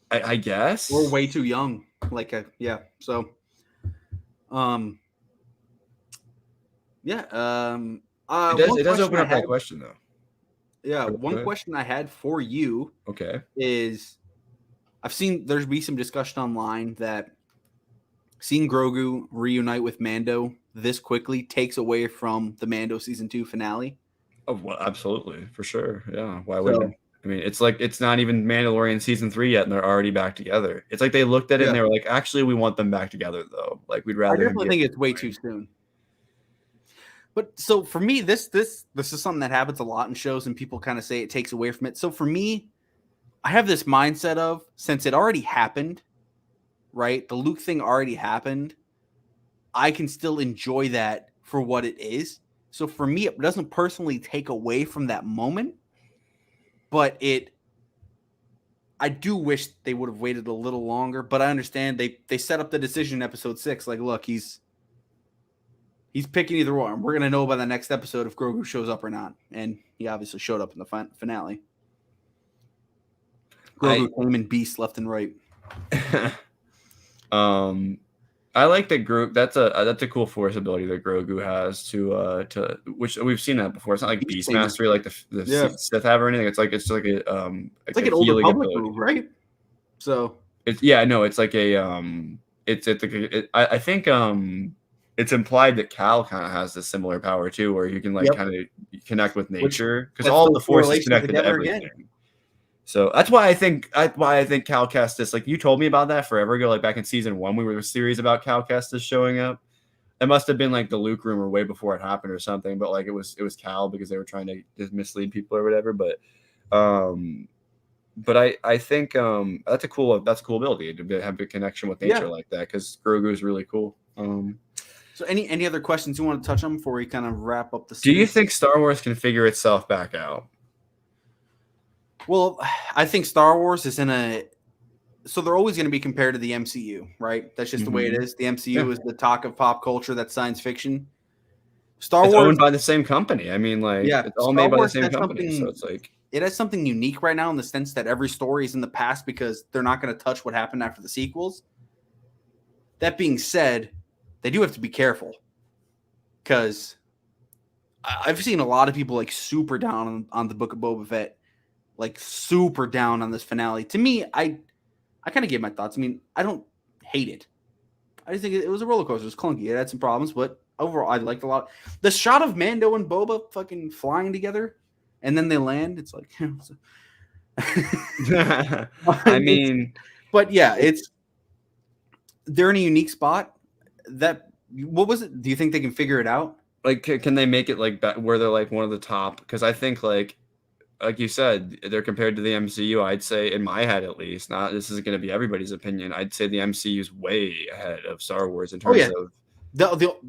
I guess. We're way too young. Like, yeah. So, yeah. It does open up that question, though. Yeah. One question I had for you. Okay. Is I've seen there's be some discussion online that seeing Grogu reunite with Mando this quickly takes away from the Mando season 2 finale. Oh, well, absolutely, for sure. Yeah. Why wouldn't? I mean, it's like it's not even Mandalorian season 3 yet, and they're already back together. It's like they looked at it and they were like, "Actually, we want them back together, though. Like, we'd rather." I definitely think it's way too soon. But so for me, this is something that happens a lot in shows, and people kind of say it takes away from it. So for me, I have this mindset of since it already happened, right? The Luke thing already happened. I can still enjoy that for what it is. So for me, it doesn't personally take away from that moment, but I do wish they would have waited a little longer, but I understand they set up the decision in episode 6. Like, look, he's picking either one. We're going to know by the next episode if Grogu shows up or not. And he obviously showed up in the finale. Grogu came in beast left and right. I like that Grogu. That's a cool Force ability that Grogu has to which we've seen that before. It's not like Beast Mastery like the Sith have or anything. It's like a it's like an Old Republic move, right? So it's it's like a I think it's implied that Cal kind of has this similar power too, where you can like kind of connect with nature because all the Force is connected to everything. Again. So that's why I think Cal Kestis, like you told me about that forever ago, like back in season 1, we were a series about Cal Kestis showing up. It must have been like the Luke rumor way before it happened or something, but like it was Cal because they were trying to just mislead people or whatever. But I think that's a cool ability to have a connection with nature like that because Grogu is really cool. So any other questions you want to touch on before we kind of wrap up the series? Do you think Star Wars can figure itself back out? Well, I think Star Wars is so they're always going to be compared to the MCU, right? That's just the way it is. The MCU is the talk of pop culture. That's science fiction. Star Wars owned by the same company. I mean, like it's all made by the same company. So it's like it has something unique right now in the sense that every story is in the past because they're not going to touch what happened after the sequels. That being said, they do have to be careful because I've seen a lot of people like super down on the Book of Boba Fett. Like super down on this finale. To me, I kind of gave my thoughts. I mean, I don't hate it. I just think it was a roller coaster. It was clunky. It had some problems, but overall, I liked a lot. The shot of Mando and Boba fucking flying together, and then they land. It's like, I mean, but yeah, they're in a unique spot. what was it? Do you think they can figure it out? Like, can they make it like where they're like one of the top? Because I think like you said, they're compared to the MCU. I'd say, in my head at least, not this isn't going to be everybody's opinion. I'd say the MCU is way ahead of Star Wars in terms of.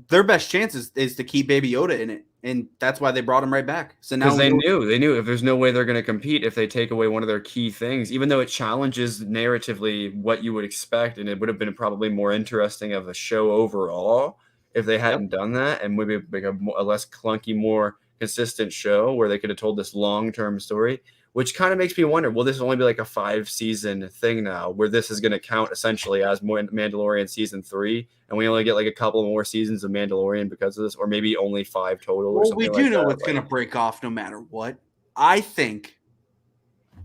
Their best chance is to keep Baby Yoda in it, and that's why they brought him right back. So now Because they knew if there's no way they're going to compete if they take away one of their key things, even though it challenges narratively what you would expect, and it would have been probably more interesting of a show overall if they hadn't done that, and maybe like a less clunky, more consistent show where they could have told this long-term story. Which kind of makes me wonder, will this only be like a 5-season thing now, where this is going to count essentially as more Mandalorian season 3, and we only get like a couple more seasons of Mandalorian because of this, or maybe only 5 total? Or something we do like know that. it's going to break off no matter what. I think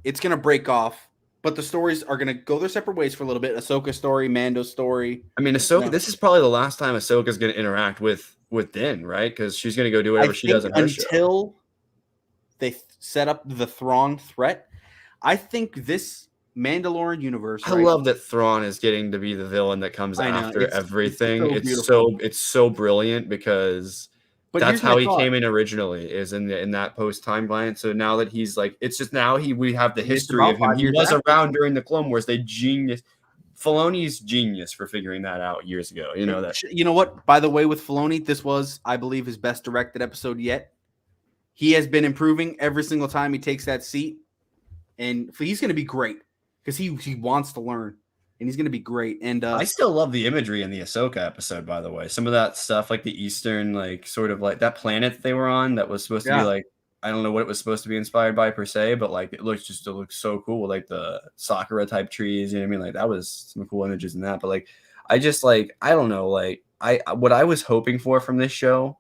it's going to break off, but the stories are going to go their separate ways for a little bit. Ahsoka story, Mando story. I mean, Ahsoka. This is probably the last time Ahsoka is going to interact with Din, right? Because she's going to go do whatever she does in her show. Until they set up the Thrawn threat, I think this Mandalorian universe. I love that Thrawn is getting to be the villain that comes after everything. It's so brilliant because that's how he came in originally, is in that post timeline. So now that he's like, it's just now we have the history of him. He was around during the Clone Wars. Filoni's genius for figuring that out years ago. You know that. You know what? By the way, with Filoni, this was, I believe, his best directed episode yet. He has been improving every single time he takes that seat, and he's going to be great because he wants to learn, and he's going to be great. And I still love the imagery in the Ahsoka episode, by the way. Some of that stuff, like the Eastern, like sort of like that planet that they were on, that was supposed to be like, I don't know what it was supposed to be inspired by per se, but like it looks so cool, like the Sakura type trees. You know what I mean? Like that was some cool images in that. But like, I just like, I don't know, like what I was hoping for from this show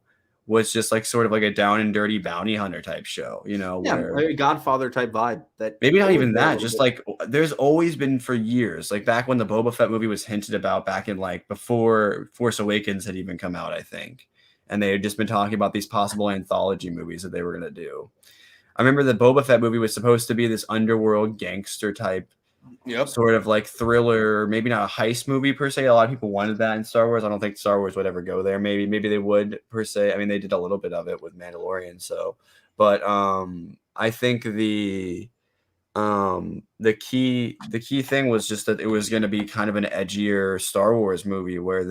was just like sort of like a down and dirty bounty hunter type show, you know, where a Godfather type vibe. That maybe not even that, just like there's always been for years, like back when the Boba Fett movie was hinted about, back in like before Force Awakens had even come out, I think, and they had just been talking about these possible anthology movies that they were gonna do. I remember the Boba Fett movie was supposed to be this underworld gangster type. Sort of like thriller, maybe not a heist movie per se. A lot of people wanted that in Star Wars. I don't think Star Wars would ever go there. Maybe they would per se. I mean, they did a little bit of it with Mandalorian. So, but I think the key thing was just that it was going to be kind of an edgier Star Wars movie where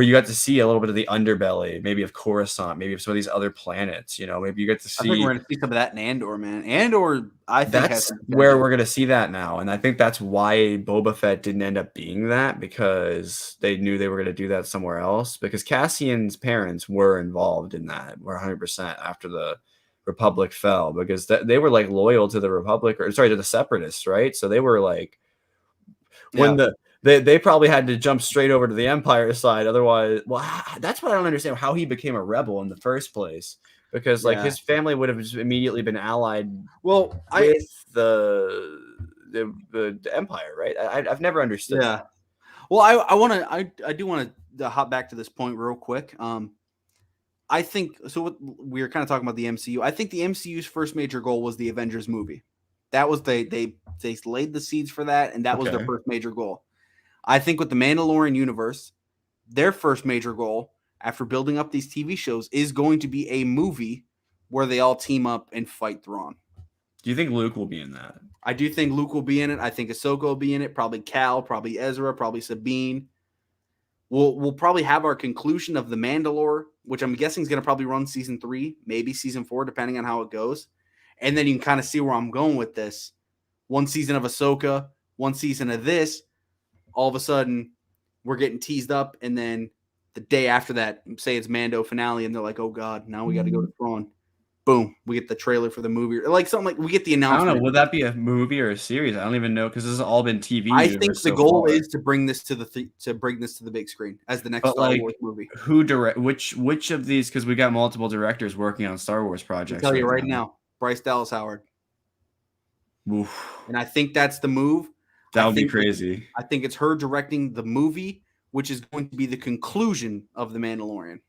you got to see a little bit of the underbelly, maybe of Coruscant, maybe of some of these other planets. You know, maybe you get to see. I think we're going to see some of that in Andor, man. Andor, I think that's where we're going to see that now, and I think that's why Boba Fett didn't end up being that, because they knew they were going to do that somewhere else. Because Cassian's parents were involved in that, were 100% after the Republic fell, because they were like loyal to the Republic, to the Separatists, right? So they were like when They probably had to jump straight over to the Empire side. Otherwise, well, that's what I don't understand, how he became a rebel in the first place. Because like his family would have just immediately been allied with the Empire, right? I've never understood that. Well, I do want to hop back to this point real quick. I think so. We were kind of talking about the MCU. I think the MCU's first major goal was the Avengers movie. That was they laid the seeds for that, and that was their first major goal. I think with the Mandalorian universe, their first major goal after building up these TV shows is going to be a movie where they all team up and fight Thrawn. Do you think Luke will be in that? I do think Luke will be in it. I think Ahsoka will be in it. Probably Cal, probably Ezra, probably Sabine. We'll probably have our conclusion of the Mandalore, which I'm guessing is going to probably run season 3, maybe season 4, depending on how it goes. And then you can kind of see where I'm going with this. One season of Ahsoka, one season of this. All of a sudden, we're getting teased up, and then the day after that, say it's Mando finale, and they're like, "Oh God, now we got to go to Thrawn." Boom, we get the trailer for the movie, or like something like we get the announcement. I don't know. Would that be a movie or a series? I don't even know, because this has all been TV. I think the goal is to bring this to the big screen as the next Star Wars movie. Who direct? Which of these? Because we got multiple directors working on Star Wars projects. I'll tell you right now, Bryce Dallas Howard. Oof. And I think that's the move. That would be crazy. I think it's her directing the movie, which is going to be the conclusion of The Mandalorian.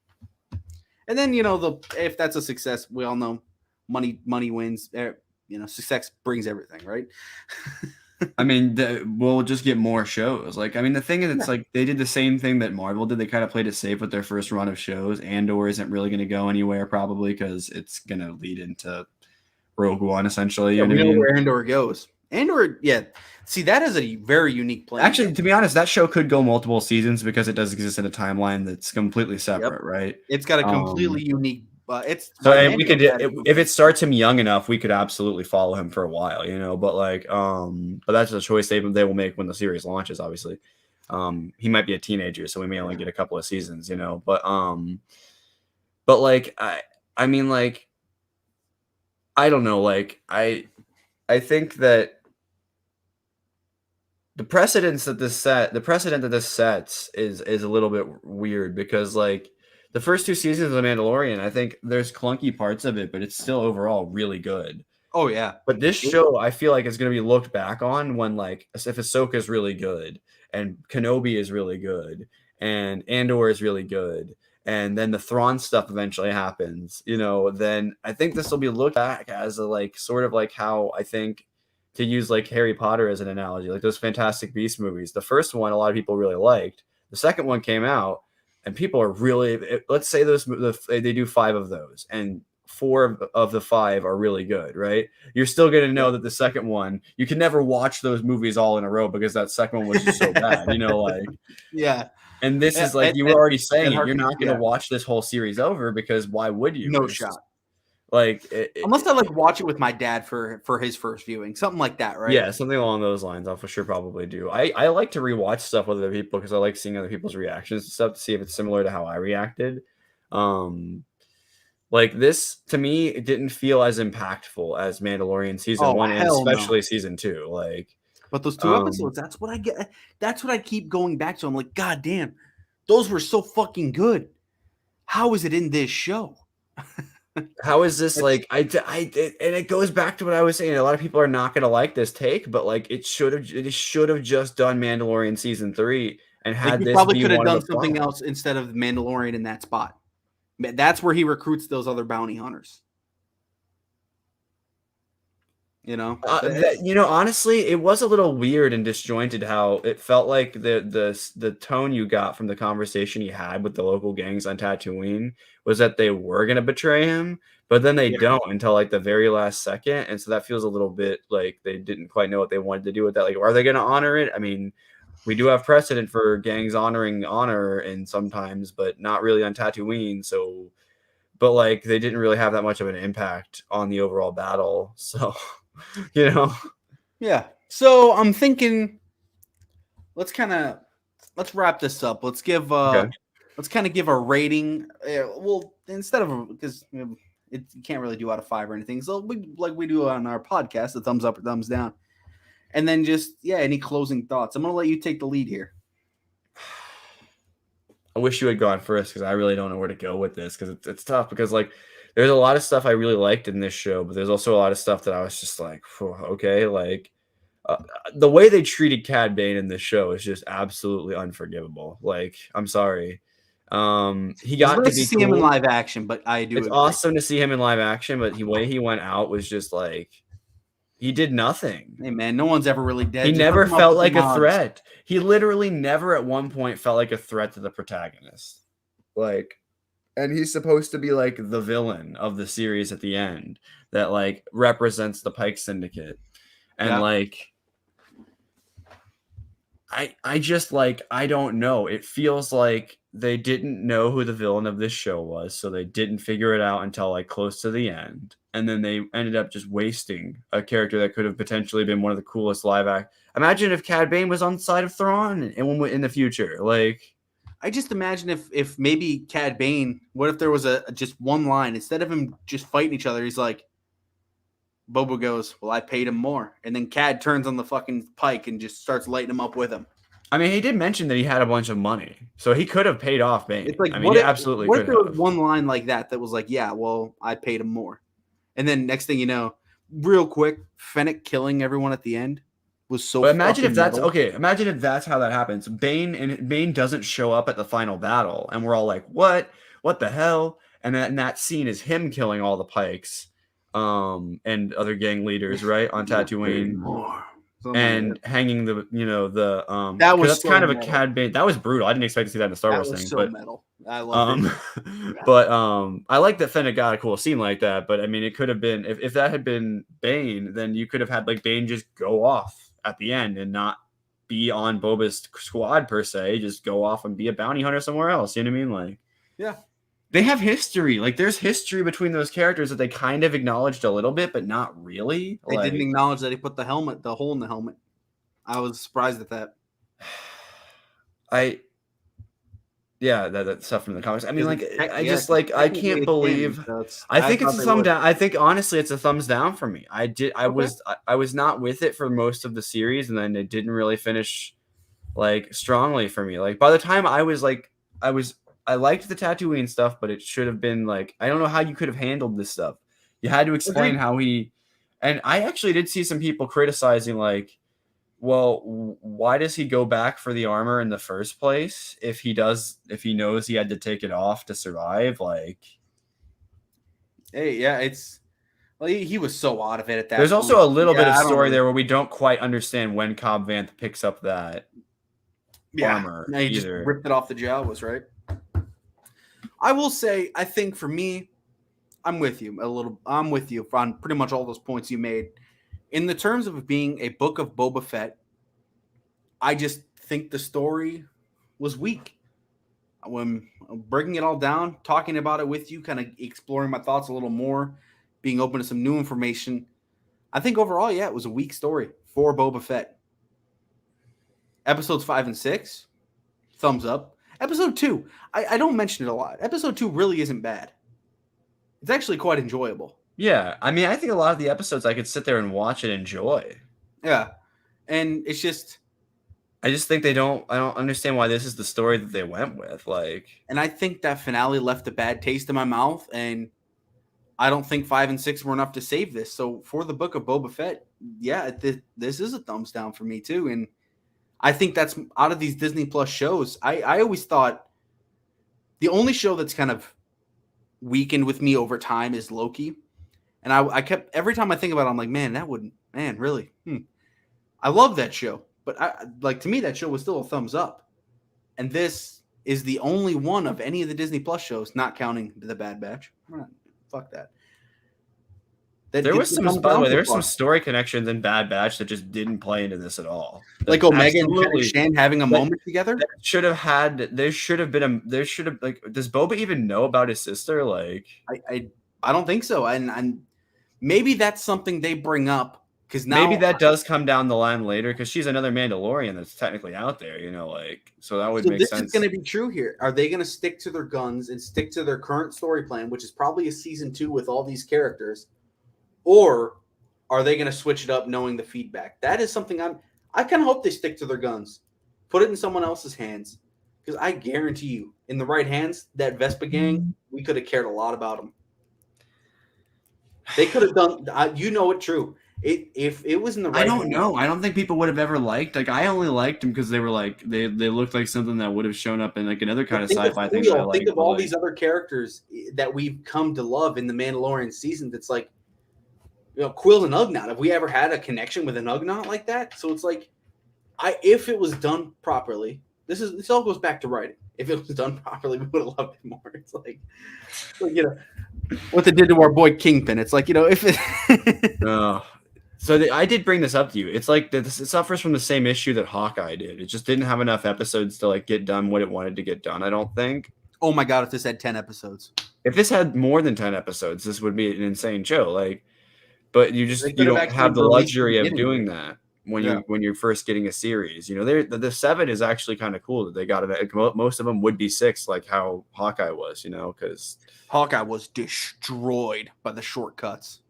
And then, if that's a success, we all know money wins. Success brings everything, right? I mean, we'll just get more shows. Like, I mean, the thing is, it's Yeah. like they did the same thing that Marvel did. They kind of played it safe with their first run of shows. Andor isn't really going to go anywhere probably because it's going to lead into Rogue One essentially. Yeah, You know we what I know mean? where Andor goes. Andor, yeah. See, that is a very unique playing Actually, field. to be honest, that show could go multiple seasons because it does exist in a timeline that's completely Yep. separate, right? It's got a completely unique. It's So like and we Andor could, had a if complete. it starts him young enough, we could absolutely follow him for a while, you know. But like, but that's a choice they will make when the series launches. Obviously, he might be a teenager, so we may only get a couple of seasons, you know. But like, I mean, like, I don't know, like, I think that the precedent that this sets is a little bit weird because like the first two seasons of The Mandalorian, I think there's clunky parts of it, but it's still overall really good. Oh yeah. But this show, I feel like is going to be looked back on when like if Ahsoka is really good and Kenobi is really good and Andor is really good and then the Thrawn stuff eventually happens, you know, then I think this will be looked back as a like sort of like how I think to use like Harry Potter as an analogy, like those Fantastic Beasts movies. The first one a lot of people really liked. The second one came out and people are really, let's say they do 5 of those and 4 of the 5 are really good, right? You're still going to know that the second one, you can never watch those movies all in a row because that second one was just so bad, you know, like. Yeah. And this Yeah, is like you were already saying Ed it. You're Harkness, not going to yeah. watch this whole series over because why would you? No It's shot. just, like Unless I like watch it with my dad for his first viewing, something like that, right? yeah, something along those lines. I'll for sure probably do. I like to rewatch stuff with other people because I like seeing other people's reactions and stuff to see if it's similar to how I reacted. Like this to me, it didn't feel as impactful as Mandalorian season Oh 1 and hell no! especially season 2. Like, But those 2 um, episodes, that's what I get. That's what I keep going back to. I'm like, God damn, those were so fucking good. How is it in this show? how is this It's like? And it goes back to what I was saying. A lot of people are not going to like this take, but like it should have just done Mandalorian season 3 and like had you this probably be could have one of done the something 5. else instead of Mandalorian in that spot. That's where he recruits those other bounty hunters. You know, You know, honestly, it was a little weird and disjointed how it felt like the tone you got from the conversation he had with the local gangs on Tatooine was that they were gonna betray him, but then they yeah. don't until like the very last second, and so that feels a little bit like they didn't quite know what they wanted to do with that. Like, are they gonna honor it? I mean, we do have precedent for gangs honoring honor and sometimes, but not really on Tatooine. So, but like they didn't really have that much of an impact on the overall battle. So. You know, Yeah. So I'm thinking let's wrap this up. okay. Let's kind of give a rating. Well, instead of because you can't really do out of 5 or anything. So we do on our podcast, a thumbs up or thumbs down. And then just any closing thoughts. I'm gonna let you take the lead here. I wish you had gone first because I really don't know where to go with this because it's tough because like there's a lot of stuff I really liked in this show, but there's also a lot of stuff that I was just like, okay, like the way they treated Cad Bane in this show is just absolutely unforgivable. Like, I'm sorry. He It's got to nice to be see him in cool. live action, but I do It's agree. awesome to see him in live action, but the way he went out was just like he did nothing. Hey man, no one's ever really dead. He Just hook never him up felt with the like a mods. threat. He literally never at one point felt like a threat to the protagonist. Like, and he's supposed to be like the villain of the series at the end that like represents the Pike Syndicate. And Yeah. like I just like I don't know. It feels like they didn't know who the villain of this show was, so they didn't figure it out until like close to the end. And then they ended up just wasting a character that could have potentially been one of the coolest live act. Imagine if Cad Bane was on the side of Thrawn in the future. Like I just imagine if maybe Cad Bane, what if there was just one line instead of him just fighting each other, he's like, Boba goes, "Well, I paid him more," and then Cad turns on the fucking Pike and just starts lighting him up with him. I mean, he did mention that he had a bunch of money, so he could have paid off Bane. It's like, I mean, he absolutely what if could there was have. one line like that was like, "Yeah, well, I paid him more," and then next thing you know, real quick, Fennec killing everyone at the end was so. But imagine if fucking that's metal. okay. Imagine if that's how that happens. Bane doesn't show up at the final battle, and we're all like, "What? What the hell?" And that scene is him killing all the Pikes, and other gang leaders, right, on You paid Tatooine. more. and hanging the that was that's so kind of a metal. Cad Bane. That was brutal. I didn't expect to see that in a Star That Wars was thing, so but metal. I love it. but I like that Fennec got a cool scene like that. But I mean, it could have been if that had been Bane, then you could have had like Bane just go off at the end and not be on Boba's squad per se. Just go off and be a bounty hunter somewhere else. You know what I mean? Like, yeah. They have history. Like, there's history between those characters that they kind of acknowledged a little bit, but not really. They like, didn't acknowledge that he put the hole in the helmet. I was surprised at that. That stuff from the comics. I mean, like, I can't technically believe. canon, I think it's thought a they thumb would. down. I think honestly, it's a thumbs down for me. I Okay. was not with it for most of the series, and then it didn't really finish like strongly for me. Like by the time I liked the Tatooine stuff, but it should have been like, I don't know how you could have handled this stuff. You had to explain how he, and I actually did see some people criticizing like, well, why does he go back for the armor in the first place if he knows he had to take it off to survive? Like, hey, yeah, he was so out of it at that. There's point. Also a little bit of story really. there where we don't quite understand when Cobb Vanth picks up that armor. He just ripped it off the Jawas, right? I will say, I think for me, I'm with you a little. I'm with you on pretty much all those points you made. In the terms of being a book of Boba Fett, I just think the story was weak. When breaking it all down, talking about it with you, kind of exploring my thoughts a little more, being open to some new information, I think overall, it was a weak story for Boba Fett. Episodes 5 and 6, thumbs up. Episode 2, I don't mention it a lot. Episode 2 really isn't bad. It's actually quite enjoyable. Yeah, I mean, I think a lot of the episodes I could sit there and watch and enjoy. Yeah, and it's just... I just think I don't understand why this is the story that they went with. Like, and I think that finale left a bad taste in my mouth, and I don't think 5 and 6 were enough to save this. So for the book of Boba Fett, this is a thumbs down for me too. And I think that's out of these Disney Plus shows. I always thought the only show that's kind of weakened with me over time is Loki. And I kept, every time I think about it, I'm like, really? I love that show. But to me, that show was still a thumbs up. And this is the only one of any of the Disney Plus shows, not counting The Bad Batch. Fuck that. There was some, by the way, there's some story connections in Bad Batch that just didn't play into this at all. Like Omega and Shan having a moment together. There should have like, does Boba even know about his sister? Like, I don't think so. And maybe that's something they bring up. Because maybe that does come down the line later, because she's another Mandalorian that's technically out there, so that would make sense. This is going to be true here. Are they going to stick to their guns and stick to their current story plan, which is probably a season 2 with all these characters, or are they going to switch it up knowing the feedback? That is something I kind of hope they stick to their guns, put it in someone else's hands, because I guarantee you, in the right hands, that Vespa gang, we could have cared a lot about them. They could have done. True. If it was in the right, I don't know. I don't think people would have ever liked. Like, I only liked them because they were like they looked like something that would have shown up in like another kind of sci-fi thing. Think of all these other characters that we've come to love in the Mandalorian season. That's like, Quill and Ugnaught. Have we ever had a connection with an Ugnaught like that? So it's like, if it was done properly, this all goes back to writing. If it was done properly, we would have loved it more. It's like what they did to our boy Kingpin. It's like, if it. So I did bring this up to you. It's like it suffers from the same issue that Hawkeye did. It just didn't have enough episodes to like get done what it wanted to get done, I don't think. Oh my God, if this had 10 episodes. If this had more than 10 episodes, this would be an insane show. Like, but you don't have the luxury of doing that when you're first getting a series. The 7 is actually kind of cool that they got it. Most of them would be 6, like how Hawkeye was, because Hawkeye was destroyed by the shortcuts.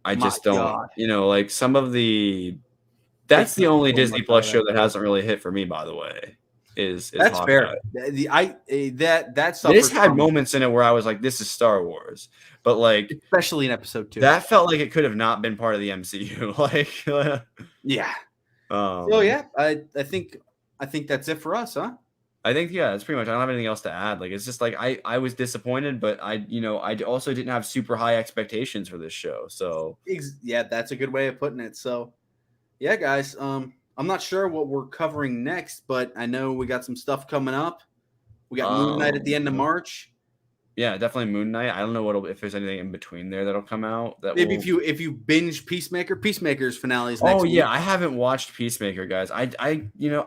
I just don't, like some of that's the only Disney Plus show that hasn't really hit for me, by the way, is that's Hawkeye. Fair. This had moments in it where I was like, this is Star Wars, but like, especially in episode 2, that felt like it could have not been part of the MCU. Like, yeah. I think that's it for us, huh? I think, that's pretty much. I don't have anything else to add. Like, it's just like I was disappointed, but I also didn't have super high expectations for this show. So yeah, that's a good way of putting it. So yeah, guys. I'm not sure what we're covering next, but I know we got some stuff coming up. We got Moon Knight at the end of March. Yeah, definitely Moon Knight. I don't know if there's anything in between there that'll come out. That Maybe will... if you binge Peacemaker's finales next Oh week. yeah, I haven't watched Peacemaker, guys. I know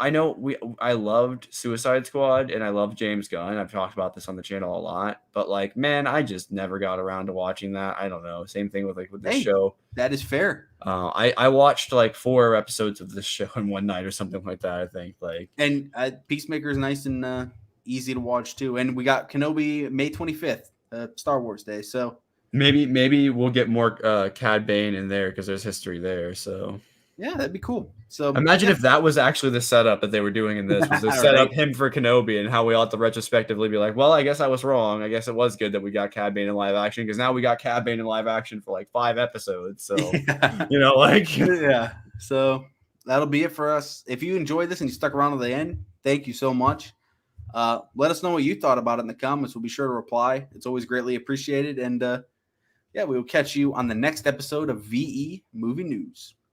I loved Suicide Squad and I love James Gunn. I've talked about this on the channel a lot, but like, man, I just never got around to watching that. I don't know. Same thing with this show. That is fair. I watched like 4 episodes of this show in one night or something like that. I think and Peacemaker is nice and easy to watch too. And we got Kenobi May 25th, Star Wars Day. So maybe we'll get more Cad Bane in there because there's history there. So yeah, that'd be cool. So imagine if that was actually the setup that they were doing in this, was to set up him for Kenobi, and how we all have to retrospectively be like, well, I guess I was wrong. I guess it was good that we got Cad Bane in live action, because now we got Cad Bane in live action for like 5 episodes. So yeah. So that'll be it for us. If you enjoyed this and you stuck around to the end, thank you so much. Let us know what you thought about it in the comments. We'll be sure to reply. It's always greatly appreciated. And we will catch you on the next episode of VE Movie News.